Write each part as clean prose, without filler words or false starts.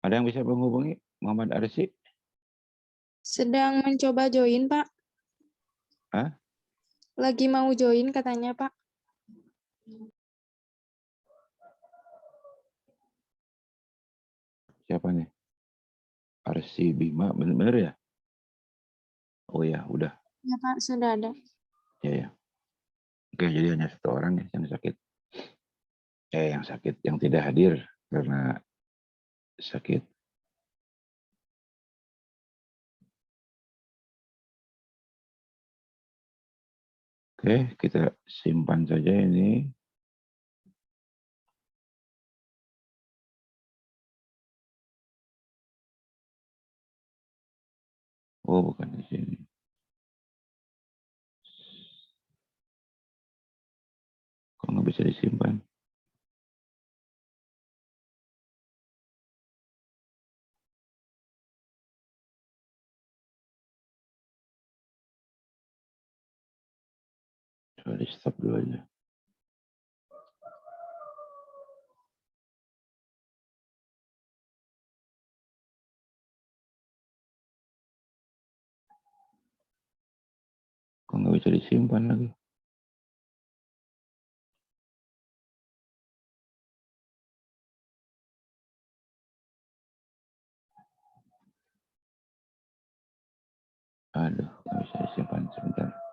Ada yang bisa menghubungi Muhammad Arsy? Sedang mencoba join, Pak. Hah? Lagi mau join katanya, Pak. Siapa nih? Arsy Bima, bener ya? Oh ya, udah. Ya, Pak, sudah ada. Ya, ya. Oke, jadi hanya satu orang ya yang sakit. Yang sakit, yang tidak hadir karena sakit. Oke, kita simpan saja ini. Oh, bukan di sini. Kok nggak bisa disimpan? Coba di stop dulu aja. Kok nggak bisa disimpan lagi? Aduh, nggak bisa disimpan sebentar.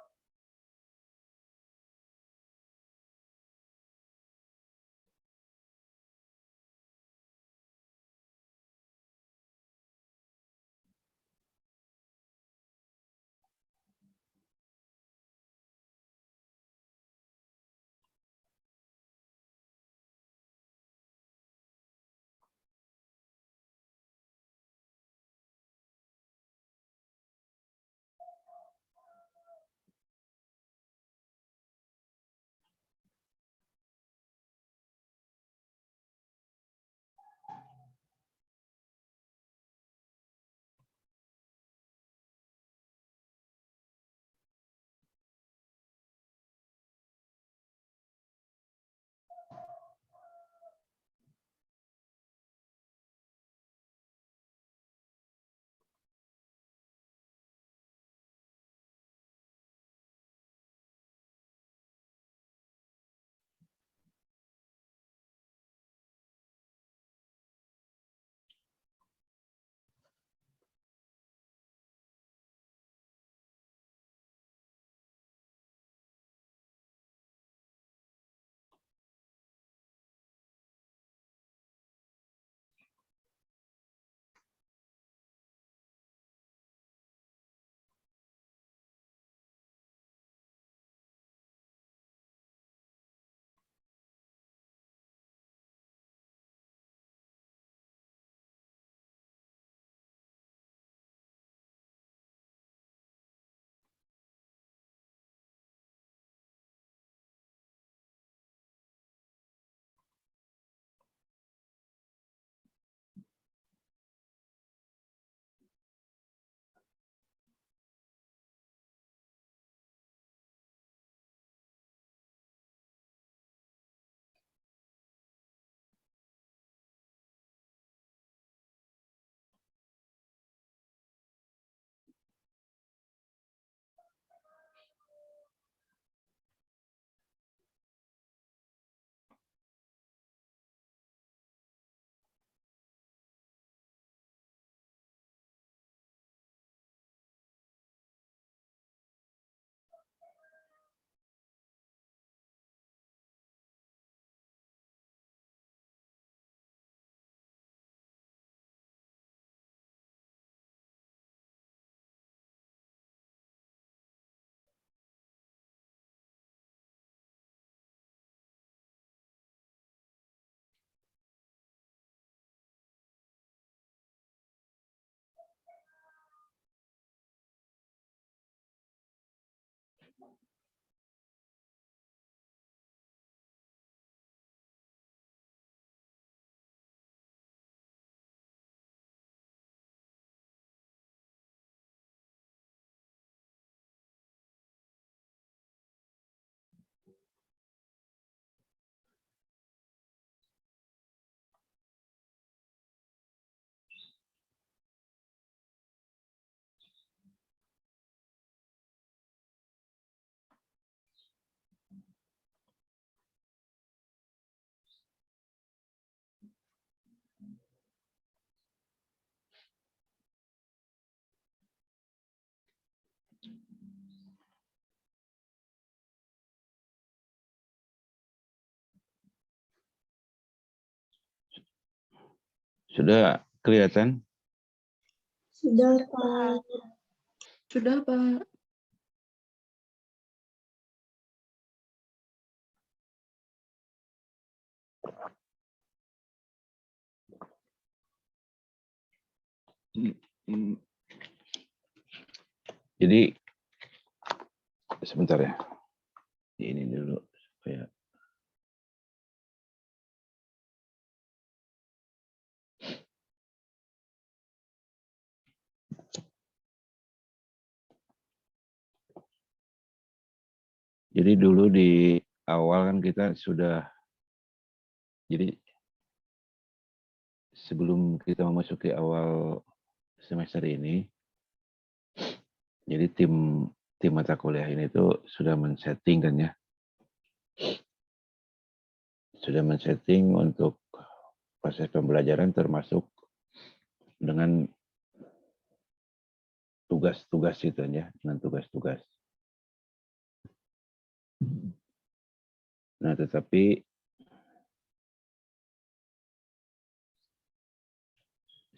Sudah kelihatan? Sudah, Pak. Sudah, Pak. Jadi sebentar ya. Ini dulu supaya jadi dulu di awal kan kita sudah, jadi sebelum kita memasuki awal semester ini, jadi tim mata kuliah ini tuh sudah men-setting kan ya, sudah men-setting untuk proses pembelajaran termasuk dengan tugas-tugas itu ya, dengan tugas-tugas. Nah, tetapi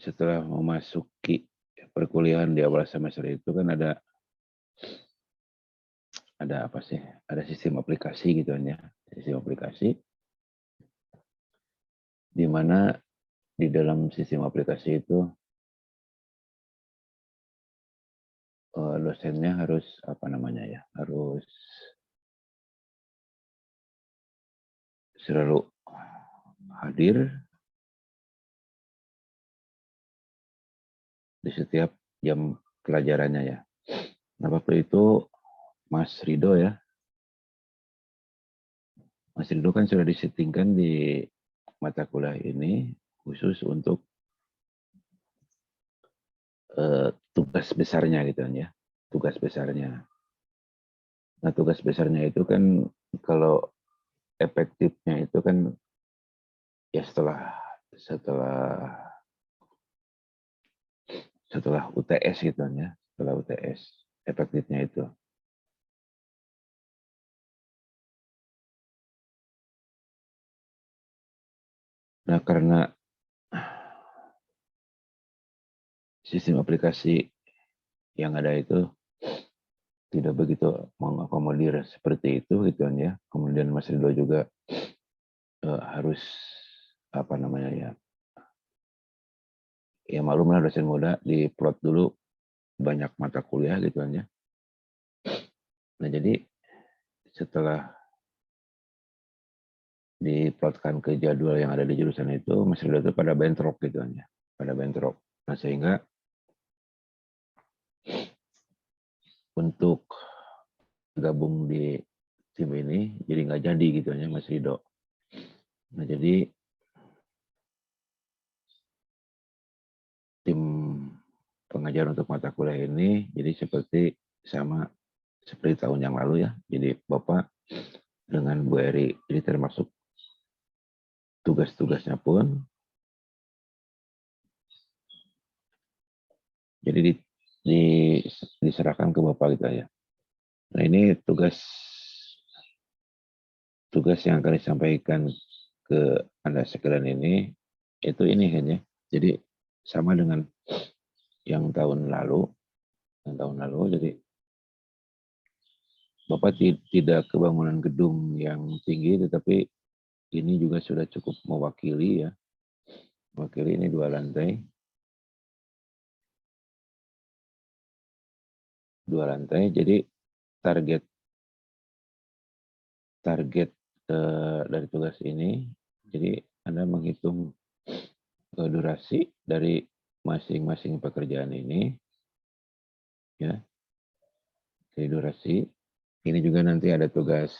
setelah memasuki perkuliahan di awal semester itu kan ada apa sih? Ada sistem aplikasi gitu kan ya. Sistem aplikasi di mana di dalam sistem aplikasi itu dosennya harus apa namanya ya? Harus selalu hadir di setiap jam pelajarannya ya. Nah, waktu itu Mas Rido ya. Mas Rido kan sudah disettingkan di mata kuliah ini khusus untuk tugas besarnya gitu kan ya. Tugas besarnya. Nah, tugas besarnya itu kan kalau efektifnya itu kan ya setelah UTS gitu kan ya. Setelah UTS efektifnya itu. Nah, karena sistem aplikasi yang ada itu tidak begitu mengakomodir seperti itu gitu kan ya. Kemudian Mas Ridho juga harus apa namanya ya. Ya maklumlah dosen muda diplot dulu banyak mata kuliah gitu kan ya. Nah, jadi setelah diplotkan ke jadwal yang ada di jurusan itu, Mas Ridho itu pada bentrok gitu kan ya. Pada bentrok. Nah, sehingga untuk gabung di tim ini jadi nggak jadi gitu ya Mas Ridho. Nah, jadi tim pengajar untuk mata kuliah ini jadi seperti tahun yang lalu ya. Jadi Bapak dengan Bu Eri jadi termasuk tugas-tugasnya pun jadi diserahkan ke Bapak gitu ya. Nah, ini tugas yang akan disampaikan ke Anda sekalian ini itu ini kan ya. Jadi sama dengan yang tahun lalu, jadi Bapak tidak kebangunan gedung yang tinggi, tetapi ini juga sudah cukup mewakili ya. Mewakili ini 2 lantai. 2 lantai, jadi target dari tugas ini, jadi Anda menghitung durasi dari masing-masing pekerjaan ini, ya, dari durasi. Ini juga nanti ada tugas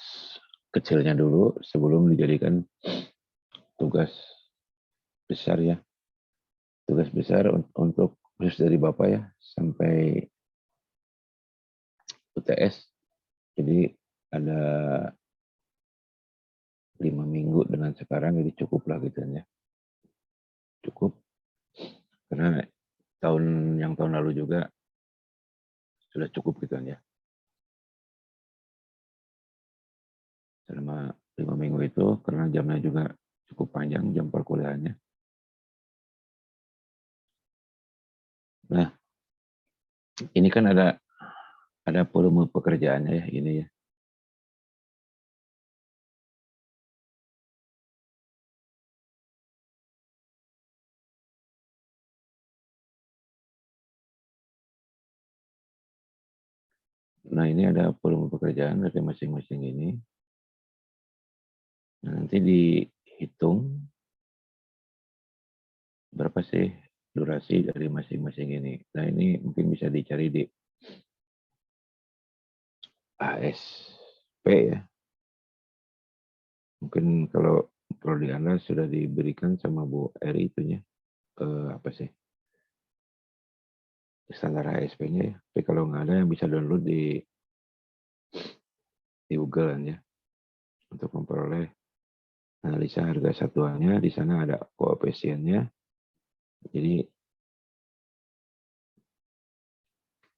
kecilnya dulu sebelum dijadikan tugas besar ya. Tugas besar untuk khusus dari Bapak ya, sampai UTS. Jadi ada 5 minggu dengan sekarang, jadi cukup lah gitu ya. Cukup. Karena tahun lalu juga sudah cukup gitu ya. Selama 5 minggu itu karena jamnya juga cukup panjang jam perkuliahannya. Nah, ini kan ada volume pekerjaannya ya, ini ya. Nah, ini ada volume pekerjaan dari masing-masing ini. Nah, nanti dihitung berapa sih durasi dari masing-masing ini. Nah, ini mungkin bisa dicari di ASP ya. Mungkin kalau prodi Anda sudah diberikan sama Bu Eri itunya. Apa sih? Standar ASP-nya ya. Tapi kalau nggak ada yang bisa download di Google kan ya. Untuk memperoleh analisa harga satuannya. Di sana ada koefisiennya. Jadi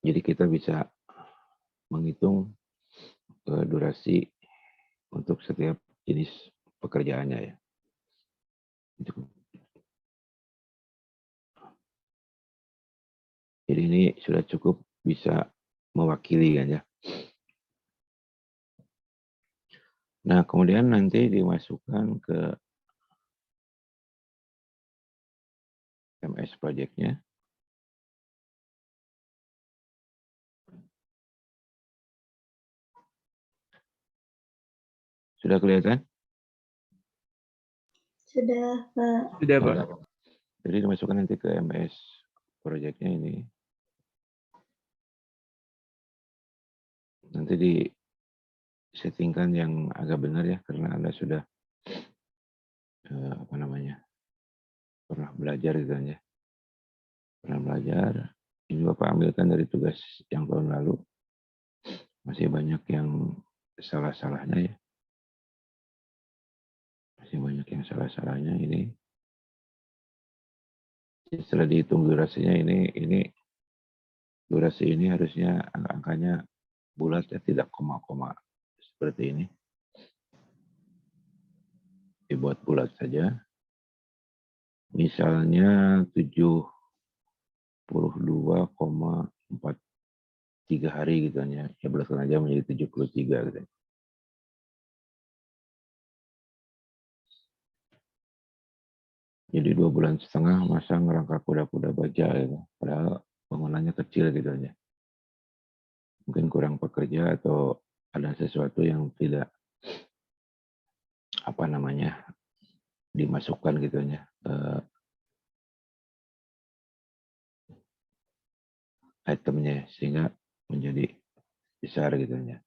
kita bisa menghitung durasi untuk setiap jenis pekerjaannya ya. Jadi ini sudah cukup bisa mewakili kan ya. Nah, kemudian nanti dimasukkan ke MS project-nya. Sudah kelihatan? Sudah, Pak. Sudah, Pak. Jadi dimasukkan nanti ke MS project-nya ini. Nanti disettingkan yang agak benar ya, karena Anda sudah pernah belajar gitu kan ya. Pernah belajar. Ini Bapak ambilkan dari tugas yang tahun lalu. Masih banyak yang salah-salahnya ya. Masih banyak yang salah-salahnya ini. Setelah dihitung durasinya ini durasi ini harusnya angkanya bulat ya, tidak koma-koma seperti ini. Dibuat bulat saja. Misalnya 72,43 hari gitu kan ya. Ya bulatkan aja menjadi 73 gitu. Jadi 2,5 bulan masa ngerangka kuda-kuda baja gitu. Padahal bangunannya kecil gitu aja. Mungkin kurang pekerja atau ada sesuatu yang tidak dimasukkan gitu ya. Itemnya sehingga menjadi besar gitu ya.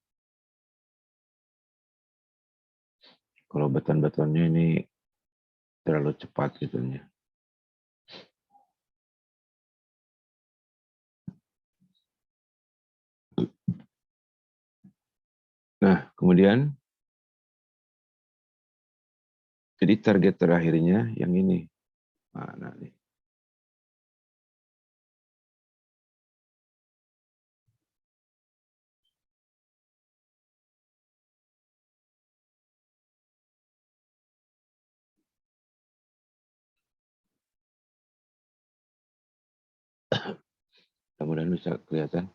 Kalau beton-betonnya ini terlalu cepat gitu ya. Nah, kemudian jadi target terakhirnya yang ini. Mana nih? Mudah-mudahan bisa kelihatan.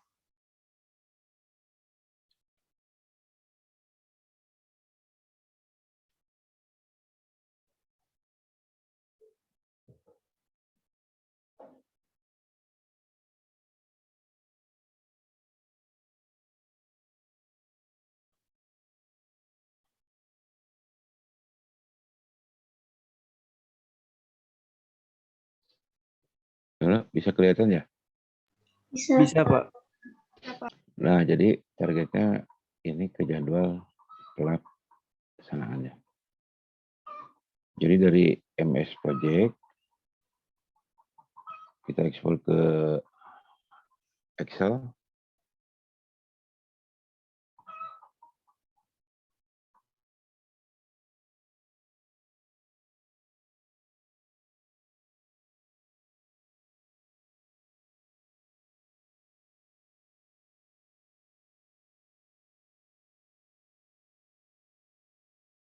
Bisa kelihatan ya? Bisa. Bisa, Pak. Nah, jadi targetnya ini ke jadwal pelaksanaannya. Jadi dari MS Project kita ekspor ke Excel.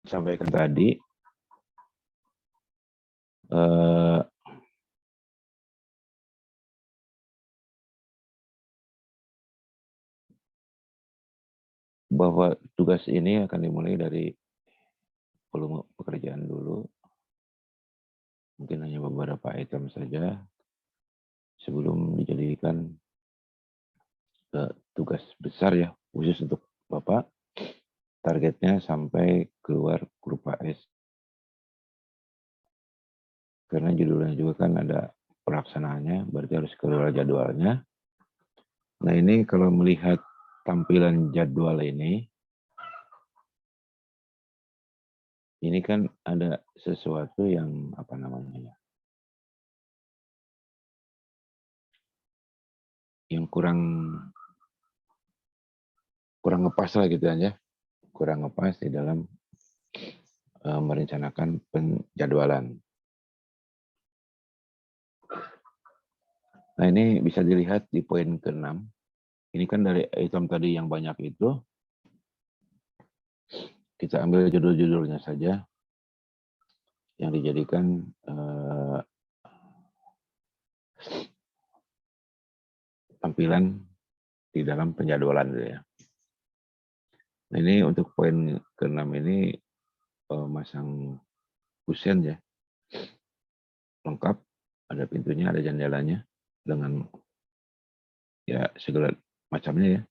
Sampaikan tadi bahwa tugas ini akan dimulai dari volume pekerjaan dulu. Mungkin hanya beberapa item saja sebelum dijadikan tugas besar ya, khusus untuk Bapak. Targetnya sampai keluar grup AS. Karena judulnya juga kan ada pelaksanaannya, berarti harus keluar jadwalnya. Nah ini kalau melihat tampilan jadwal ini kan ada sesuatu yang apa namanya ya, yang kurang ngepas lah gitu ya, kurang ngepas di dalam merencanakan penjadwalan. Nah ini bisa dilihat di poin ke-6. Ini kan dari item tadi yang banyak itu, kita ambil judul-judulnya saja yang dijadikan tampilan di dalam penjadwalan ya. Nah ini untuk poin ke-6 ini masang kusen ya, lengkap, ada pintunya, ada jendelanya dengan ya segala macamnya ya,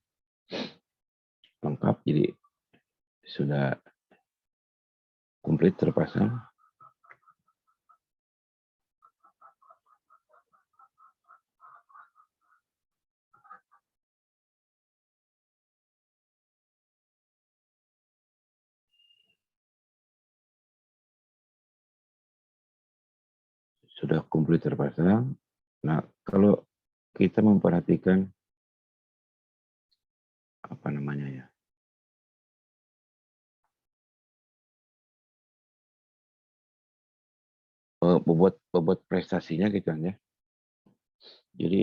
lengkap, jadi sudah komplit terpasang. Sudah komplit terpasang. Nah, kalau kita memperhatikan apa namanya ya, bobot prestasinya gitu ya. Jadi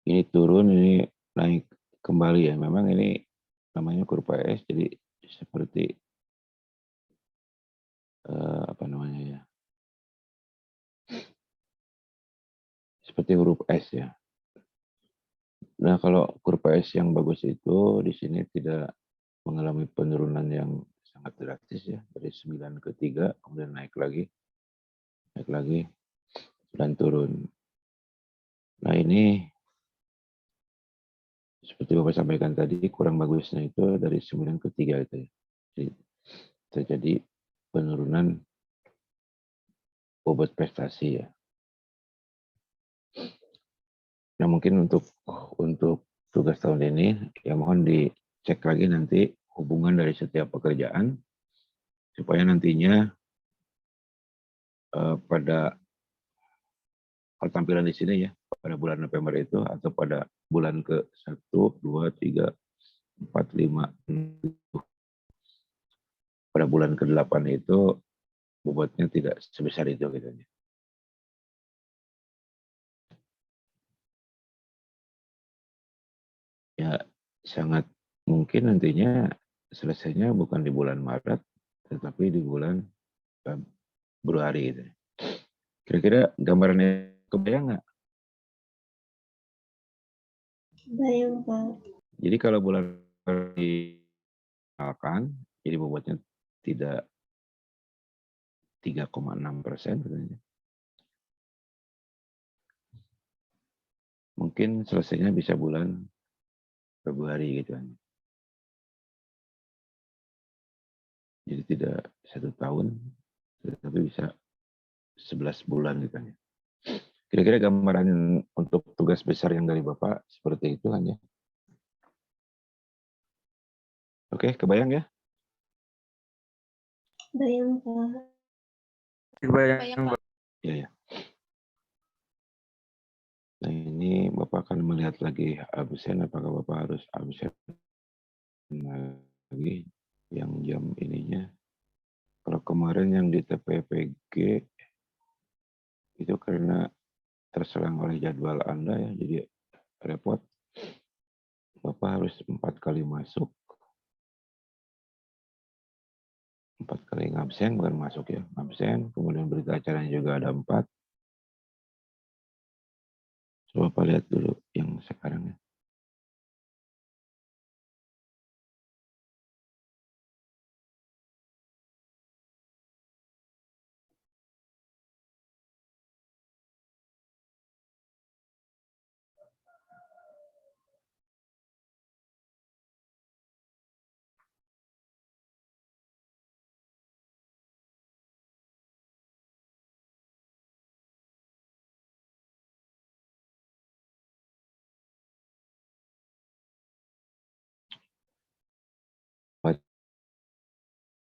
ini turun, ini naik kembali ya. Memang ini namanya kurva S, jadi seperti apa namanya ya, seperti huruf S ya. Nah kalau kurva S yang bagus itu di sini tidak mengalami penurunan yang sangat drastis ya, dari 9 ke 3, kemudian naik lagi, dan turun. Nah ini seperti Bapak sampaikan tadi, kurang bagusnya itu dari 9 ke 3 itu ya. Jadi terjadi penurunan bobot prestasi ya. Nah mungkin untuk tugas tahun ini ya mohon dicek lagi nanti hubungan dari setiap pekerjaan supaya nantinya pada tampilan di sini ya, pada bulan November itu atau pada bulan ke-1, 2, 3, 4, 5, 6, pada bulan ke-8 itu bobotnya tidak sebesar itu gitu. Ya sangat mungkin nantinya selesainya bukan di bulan Maret tetapi di bulan Februari gitu. Kira-kira gambarannya kebayang nggak? Bayang, Pak. Jadi kalau bulan dikenalkan, jadi bobotnya tidak 3,6%. Mungkin selesainya bisa bulan Februari gitu kan. Jadi tidak 1 tahun, tetapi bisa 11 bulan gitu kan. Kira-kira gambaran untuk tugas besar yang dari Bapak seperti itu kan ya. Oke, kebayang ya? Bayang, Pak. Bayang, Pak. Iya, ya. Nah ini Bapak akan melihat lagi absen, apakah Bapak harus absen lagi yang jam ininya. Kalau kemarin yang di TPPG itu karena terserang oleh jadwal Anda ya, jadi repot. Bapak harus 4 kali masuk. 4 kali ngabsen, bukan masuk ya, ngabsen. Kemudian berita acaranya juga ada 4. Coba lihat dulu yang sekarang ya.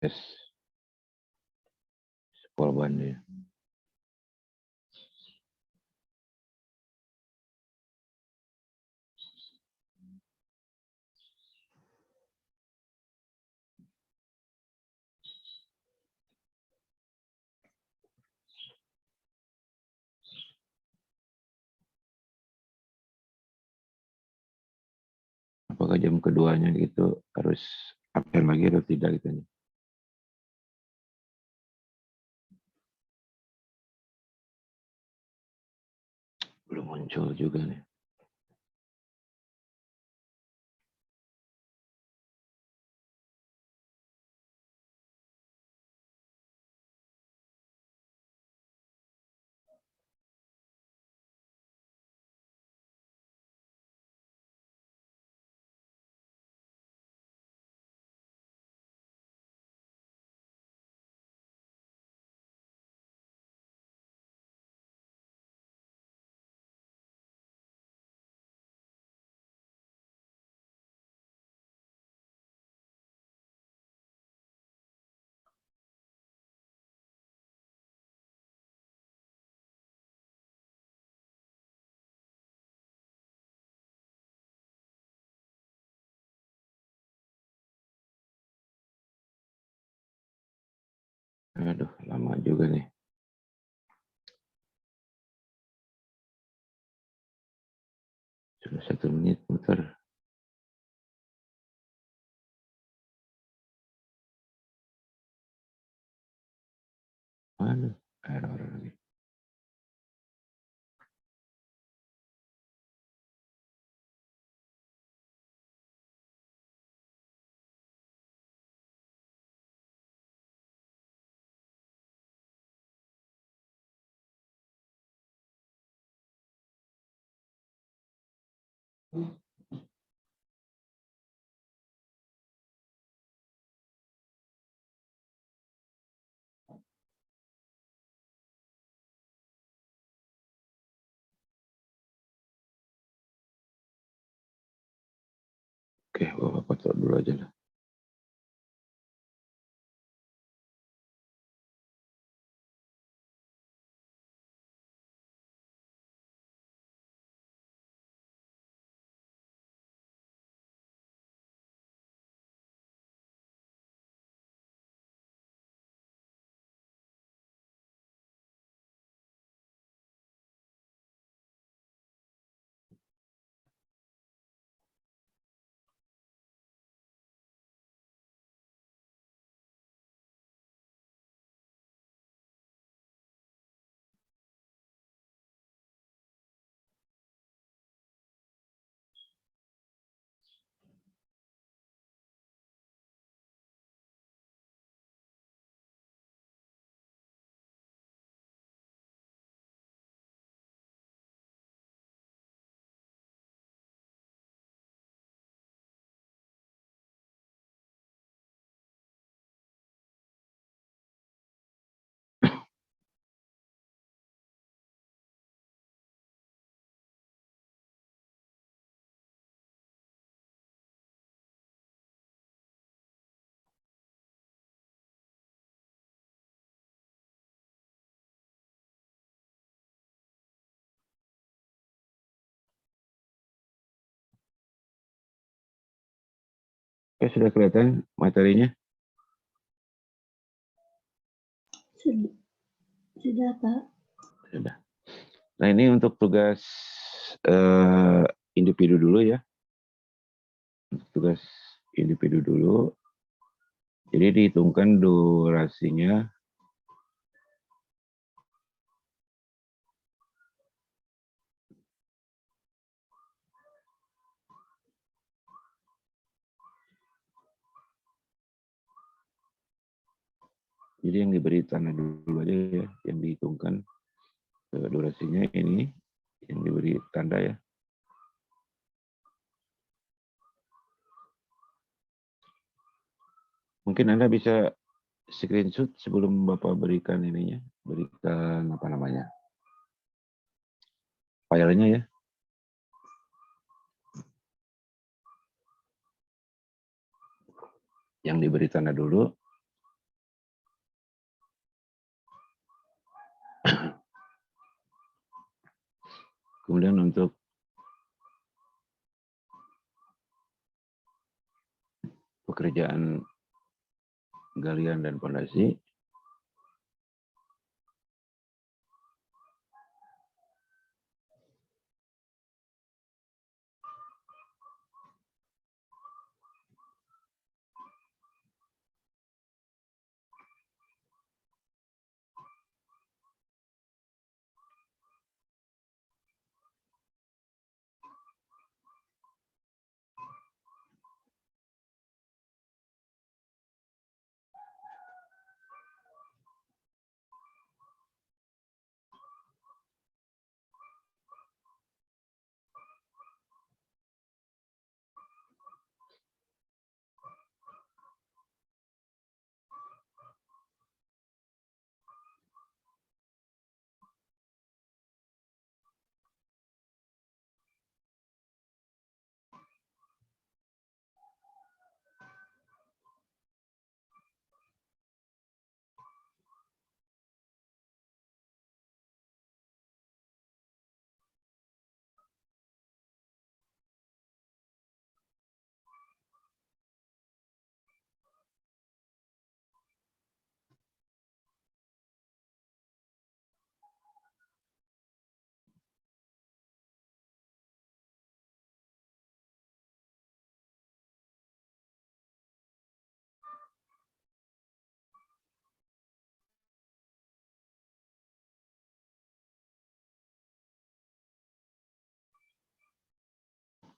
Tes polban ya. Apakah jam keduanya gitu harus absen lagi atau tidak gitu? Belum muncul juga nih. Aduh, lama juga nih. Sudah 1 menit muter. Aduh, error lagi. Oke, Bapak foto dulu aja lah. Oke, sudah kelihatan materinya? Sudah Pak. Sudah. Nah, ini untuk tugas individu dulu ya. Untuk tugas individu dulu. Jadi dihitungkan durasinya jadi yang diberi tanda dulu aja ya, yang dihitungkan durasinya ini yang diberi tanda ya. Mungkin Anda bisa screenshot sebelum Bapak berikan ininya, berikan apa namanya, filenya ya. Yang diberi tanda dulu. Kemudian untuk pekerjaan galian dan pondasi,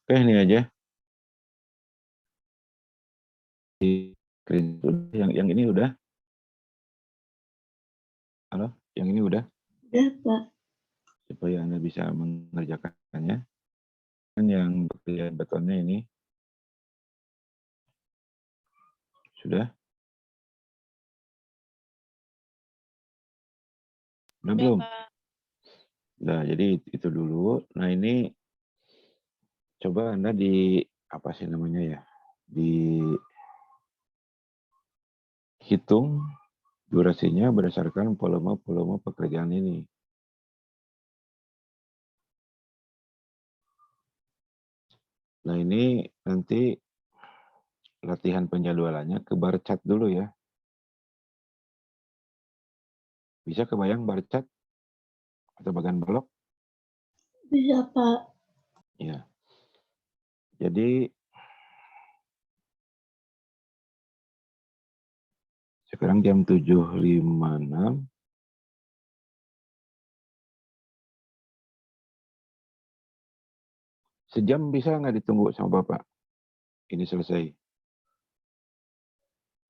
oke ini aja. Di screenshot yang ini udah. Halo, yang ini udah. Udah, Pak. Supaya Anda bisa mengerjakannya. Dan yang bagian betonnya ini sudah. Udah belum? Nah, jadi itu dulu. Nah, ini coba Anda di apa sih namanya ya? Dihitung durasinya berdasarkan volume pekerjaan ini. Nah, ini nanti latihan penjadwalannya ke bar chart dulu ya. Bisa kebayang bar chart atau bagian blok? Bisa, Pak. Ya. Jadi sekarang jam 7.56. Sejam bisa nggak ditunggu sama Bapak? Ini selesai.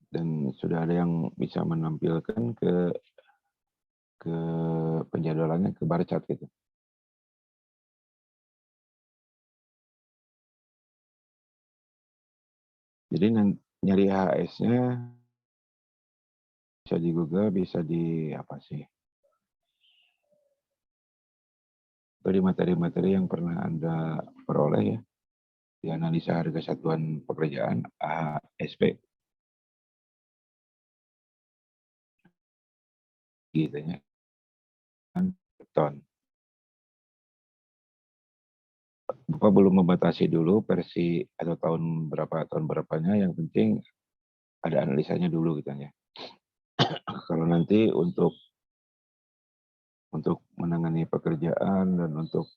Dan sudah ada yang bisa menampilkan ke penjadwalannya ke bar chart gitu. Jadi nyari HHS-nya bisa di Google, bisa di apa sih? Dari materi-materi yang pernah Anda peroleh ya, di analisa harga satuan pekerjaan ASP gitu ya, kan ton. Bapak belum membatasi dulu versi atau tahun berapanya, yang penting ada analisanya dulu gitu ya. Kalau nanti untuk menangani pekerjaan dan untuk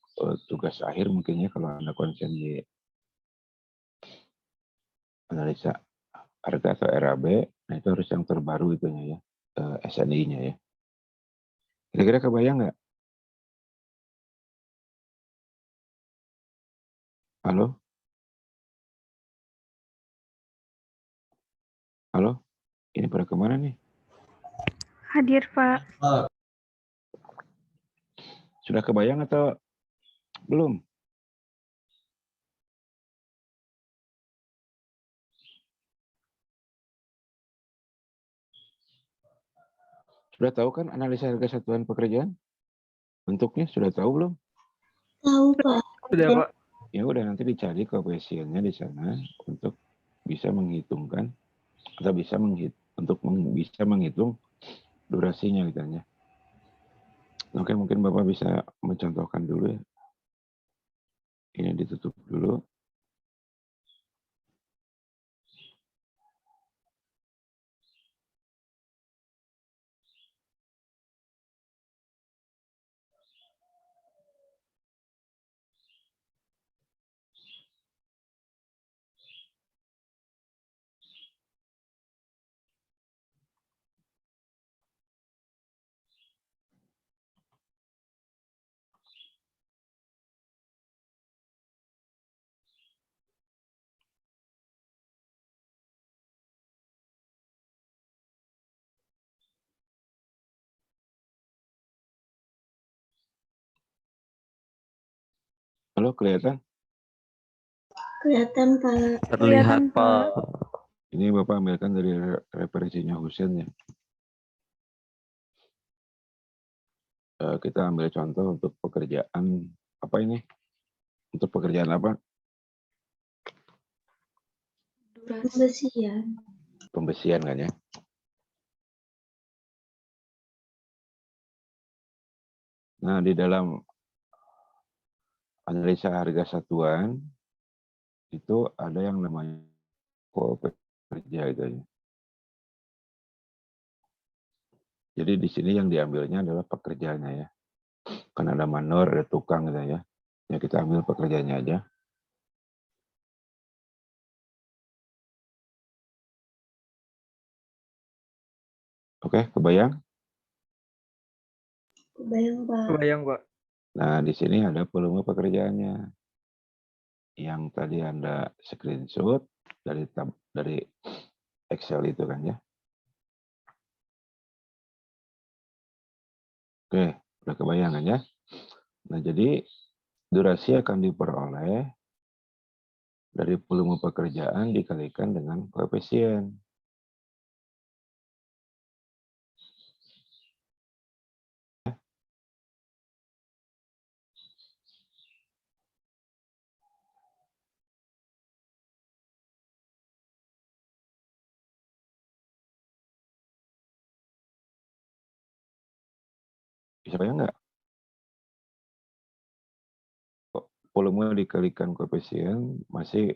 tugas akhir mungkin ya, kalau Anda konsen di analisa harga atau RAB, Nah, itu harus yang terbaru itunya ya, SNI-nya ya. Kira-kira kebayang nggak? Halo? Halo? Ini pada kemana nih? Hadir, Pak. Sudah kebayang atau belum? Sudah tahu kan analisa harga satuan pekerjaan? Bentuknya sudah tahu belum? Tahu, Pak. Udah, Pak. Ya udah, nanti dicari koefisiennya di sana untuk bisa menghitungkan atau bisa menghitung durasinya gitu ya. Oke, mungkin Bapak bisa mencontohkan dulu ya. Ini ditutup dulu. Halo, kelihatan? Kelihatan, Pak. Terlihat, Pak. Ini Bapak ambilkan dari referensinya Husen ya. Kita ambil contoh untuk pekerjaan apa ini? Untuk pekerjaan apa? Pembesian. Pembesian kan ya. Nah, di dalam analisa harga satuan itu ada yang namanya pekerja itu ya. Jadi di sini yang diambilnya adalah pekerjanya ya. Kan ada manor, ada tukang gitu ya. Ya kita ambil pekerjanya aja. Oke, kebayang? Kebayang, Pak. Kebayang, Pak. Nah, di sini ada volume pekerjaannya. Yang tadi Anda screenshot dari Excel itu kan ya. Oke, udah kebayang kan ya? Nah, jadi durasi akan diperoleh dari volume pekerjaan dikalikan dengan koefisien. Bisa bayang nggak? Volume dikalikan koefisien masih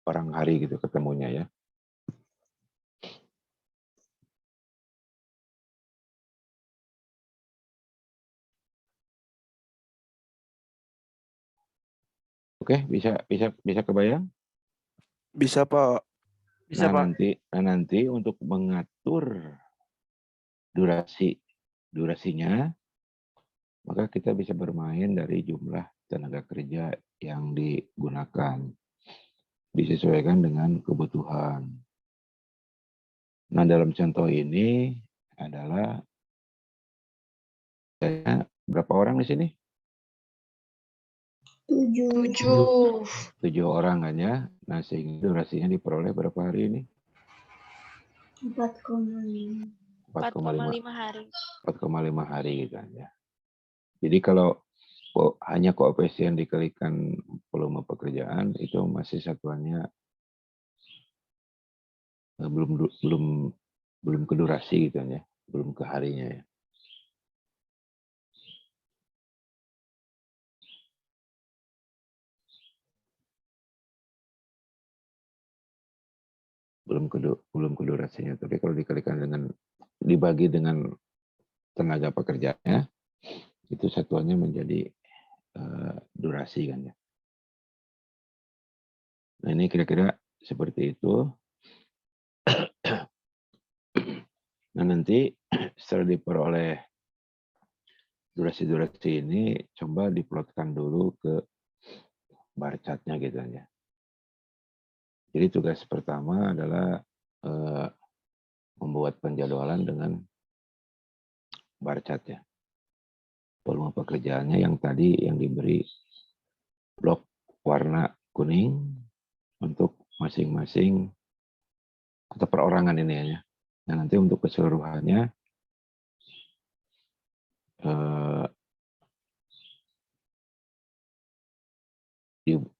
orang hari gitu ketemunya ya. Oke, bisa kebayang? Bisa, Pak. Bisa, Pak. Nanti untuk mengatur durasinya, maka kita bisa bermain dari jumlah tenaga kerja yang digunakan, disesuaikan dengan kebutuhan. Nah, dalam contoh ini adalah berapa orang di sini? 7. 7 orang kan ya. Nah, sehingga durasinya diperoleh berapa hari ini? 4,5. 4,5 hari. 4,5 hari gitu kan ya. Jadi kalau hanya koefisien dikalikan volume pekerjaan itu masih satuannya belum ke durasi gitu kan ya, belum ke harinya ya. Belum ke durasinya. Tapi kalau dikalikan dibagi dengan tenaga pekerjaannya, itu satuannya menjadi durasi kan ya. Nah, ini kira-kira seperti itu. Nah, nanti setelah diperoleh durasi-durasi ini, coba diplotkan dulu ke bar chart-nya gitu ya. Jadi tugas pertama adalah membuat penjadwalan dengan bar chart ya. Volume pekerjaannya yang tadi yang diberi blok warna kuning untuk masing-masing atau perorangan ini ya. Nah, nanti untuk keseluruhannya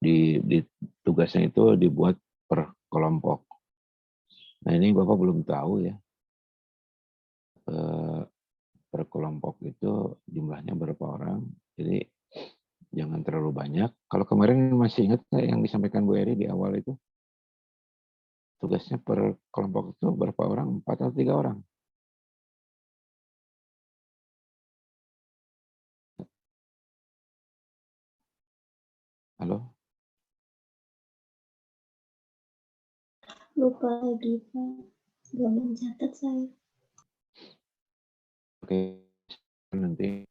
di tugasnya itu dibuat per kelompok. Nah, ini Bapak belum tahu ya, per kelompok itu jumlahnya berapa orang. Jadi jangan terlalu banyak. Kalau kemarin masih ingat nggak yang disampaikan Bu Eri di awal itu? Tugasnya per kelompok itu berapa orang? 4 atau 3 orang? Halo? Lupa lagi, Pak. Belum mencatat saya. Oke, nanti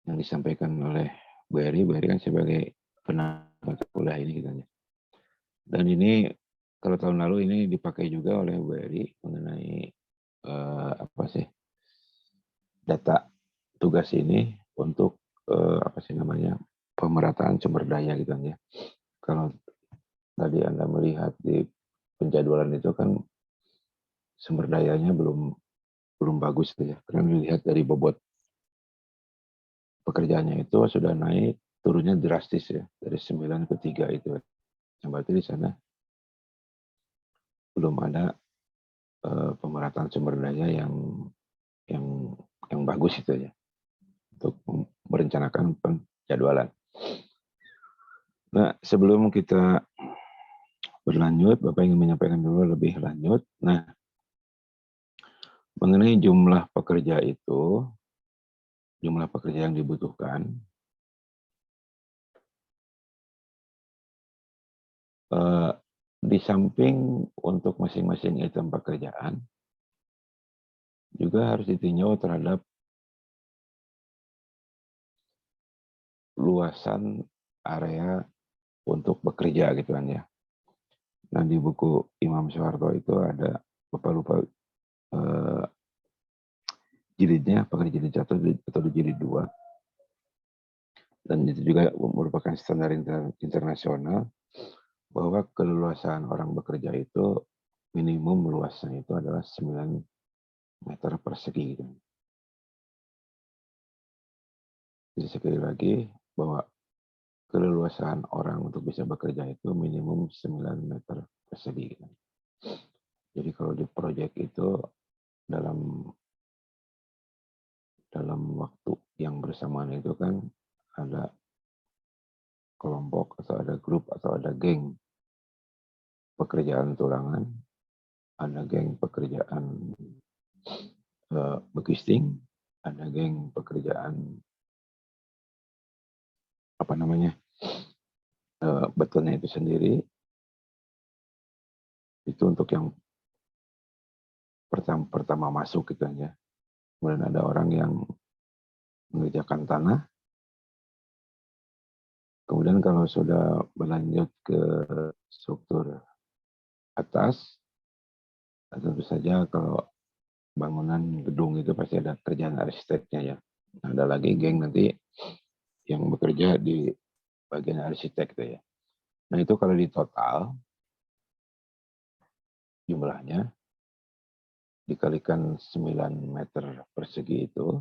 yang disampaikan oleh Bu Eri kan sebagai penata kuliah ini gitu ya. Dan ini kalau tahun lalu ini dipakai juga oleh Bu Eri mengenai apa sih data tugas ini untuk apa sih namanya pemerataan sumber daya gitu ya. Kalau tadi Anda melihat di penjadwalan itu kan sumber dayanya belum bagus gitu ya. Karena dilihat dari bobot pekerjaannya itu sudah naik, turunnya drastis ya dari 9 ke 3 itu. Berarti di sana belum ada pemerataan sumber daya yang bagus itu ya untuk merencanakan penjadwalan. Nah, sebelum kita berlanjut, Bapak ingin menyampaikan dulu lebih lanjut. Nah, mengenai jumlah pekerja itu, jumlah pekerja yang dibutuhkan, di samping untuk masing-masing item pekerjaan, juga harus ditinjau terhadap luasan area untuk bekerja gitu kan ya. Nah, di buku Imam Soeharto itu ada, Bapak lupa jilidnya, apakah di jilid 1 atau di jilid 2. Dan itu juga merupakan standar internasional bahwa keleluasan orang bekerja itu minimum luasnya itu adalah 9 meter persegi. Gitu. Jadi sekali lagi bahwa keleluasan orang untuk bisa bekerja itu minimum 9 meter persegi. Gitu. Jadi kalau di proyek itu dalam waktu yang bersamaan itu kan ada kelompok atau ada grup atau ada geng pekerjaan tulangan, ada geng pekerjaan begisting, ada geng pekerjaan apa namanya betulnya itu sendiri. Itu untuk yang pertama masuk gitu ya. Kemudian ada orang yang mengerjakan tanah. Kemudian kalau sudah berlanjut ke struktur atas, tentu saja kalau bangunan gedung itu pasti ada kerjaan arsiteknya ya. Ada lagi geng nanti yang bekerja di bagian arsitek itu ya. Nah itu kalau di total jumlahnya dikalikan 9 meter persegi itu,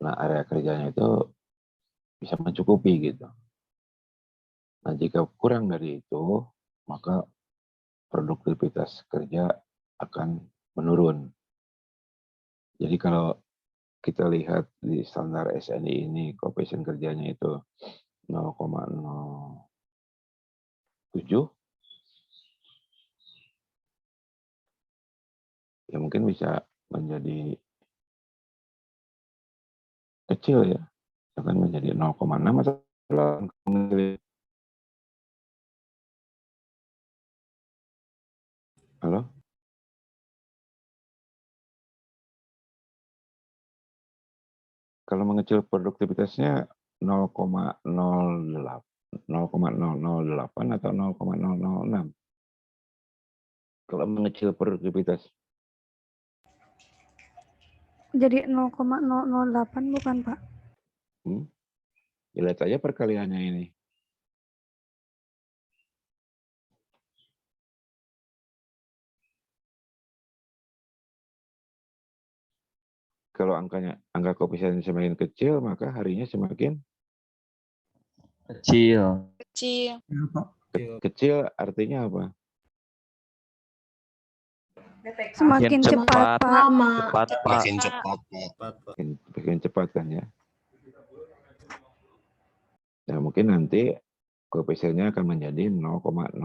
nah area kerjanya itu bisa mencukupi gitu. Nah jika kurang dari itu, maka produktivitas kerja akan menurun. Jadi kalau kita lihat di standar SNI ini, koefisien kerjanya itu 0,07, ya mungkin bisa menjadi kecil ya, akan menjadi 0,6 atau Halo? Kalau mengecil produktivitasnya 0,08 atau 0,006. Kalau mengecil produktivitas. Jadi 0,008 bukan, Pak? Ya, lihat aja perkaliannya ini. Kalau angka koefisien semakin kecil, maka harinya semakin Kecil. Kecil. kecil. Artinya apa? Semakin cepat, Pak. Lama. Cepat, Pak. Makin cepat, Pak. Makin cepat kan ya. Nah, mungkin nanti koefisiennya akan menjadi 0,008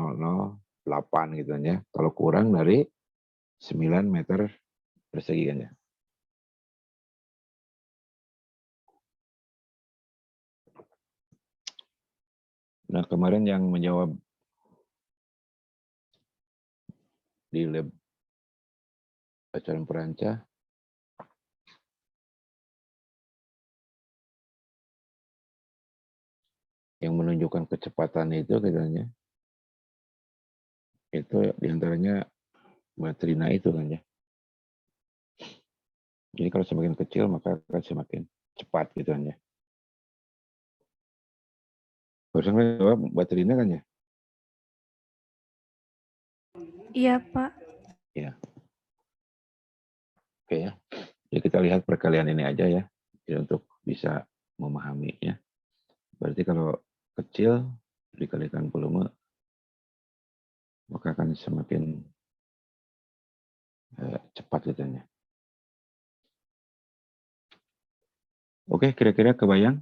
gitu kan ya. Kalau kurang dari 9 meter persegi kan ya. Nah, kemarin yang menjawab di lab acara perancah yang menunjukkan kecepatan itu katanya, itu diantaranya baterina itu kan ya. Jadi kalau semakin kecil maka akan semakin cepat gitu kan ya. Barusan kan jawab baterina kan ya? Iya, Pak. Ya. Oke ya. Jadi kita lihat perkalian ini aja ya. Jadi untuk bisa memahaminya. Berarti kalau kecil dikalikan volume maka akan semakin cepat gitu ya. Oke, kira-kira kebayang?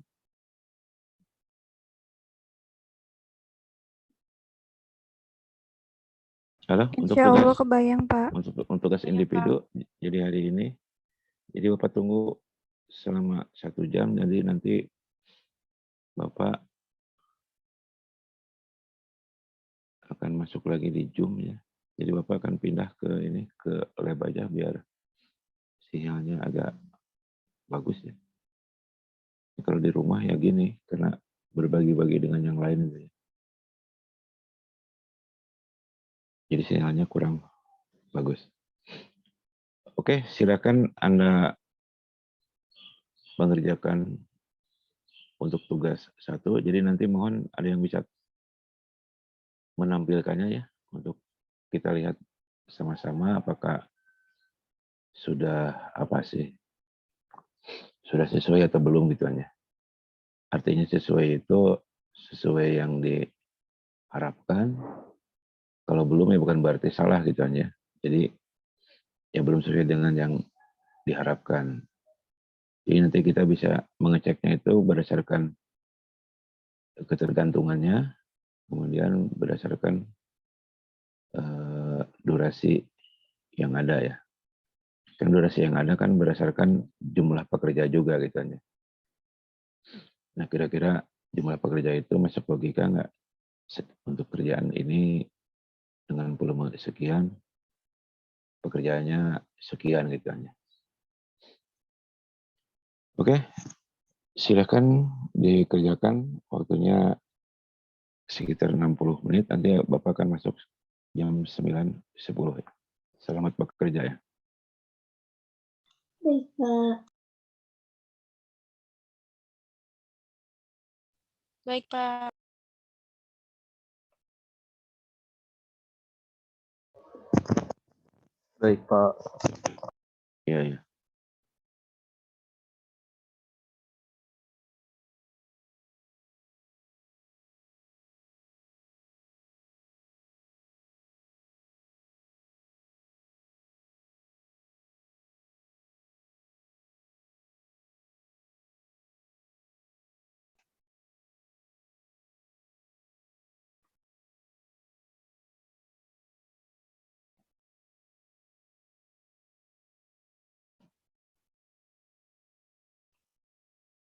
Halo, Insya Allah kebayang, Pak. untuk tugas individu, jadi hari ini, jadi Bapak tunggu selama 1 jam, jadi nanti Bapak akan masuk lagi di Zoom ya. Jadi Bapak akan pindah ke ini, ke lab aja biar sinyalnya agak bagus ya. Kalau di rumah ya gini, karena berbagi-bagi dengan yang lain gitu ya. Jadi sinyalnya kurang bagus. Oke, silakan Anda mengerjakan untuk tugas 1. Jadi nanti mohon ada yang bisa menampilkannya ya, untuk kita lihat sama-sama apakah sudah sudah sesuai atau belum gitu aja. Artinya sesuai itu sesuai yang diharapkan. Kalau belum ya bukan berarti salah gitu aja. Jadi ya belum sesuai dengan yang diharapkan. Jadi nanti kita bisa mengeceknya itu berdasarkan ketergantungannya, kemudian berdasarkan durasi yang ada ya. Kan durasi yang ada kan berdasarkan jumlah pekerja juga gitu aja. Nah, kira-kira jumlah pekerja itu masuk logika nggak? Untuk kerjaan ini dengan volume sekian, pekerjaannya sekian gitu aja. Oke, silakan dikerjakan, waktunya sekitar 60 menit, nanti Bapak akan masuk jam 9.10. Selamat bekerja ya. Baik, Pak. Baik, Pak. Baik, Pak. Iya, ya.